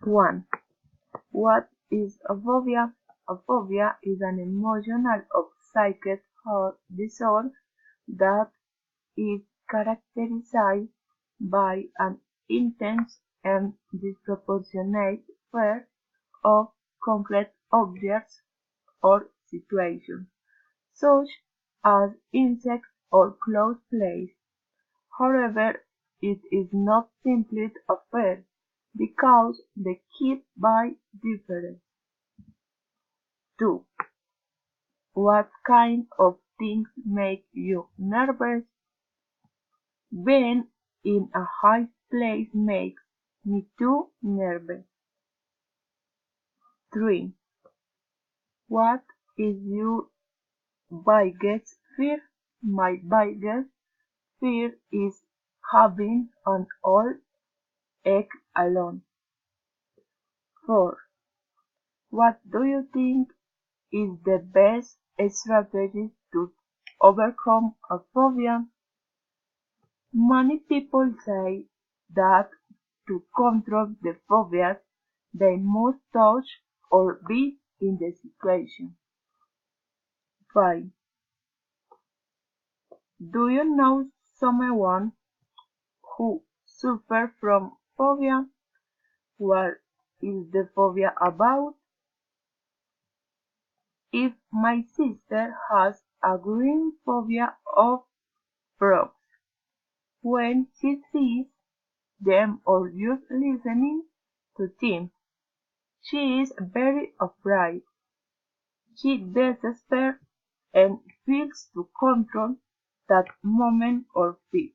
1. What is a phobia? A phobia is an emotional or psychic disorder that is characterized by an intense and disproportionate fear of concrete objects or situations, such as insects or closed places. However, it is not simply a fear, because the key by difference. 2. What kind of things make you nervous? Being in a high place makes me too nervous. 3. What is your biggest fear? My biggest fear is having an old egg alone. 4. What do you think is the best strategy to overcome a phobia? Many people say that to control the phobia, they must touch or be in the situation. 5. Do you know someone who suffers from phobia? What is the phobia about? If my sister has a green phobia of frogs, when she sees them or just listening to them, she is very afraid. She despairs and feels to control that moment or fear.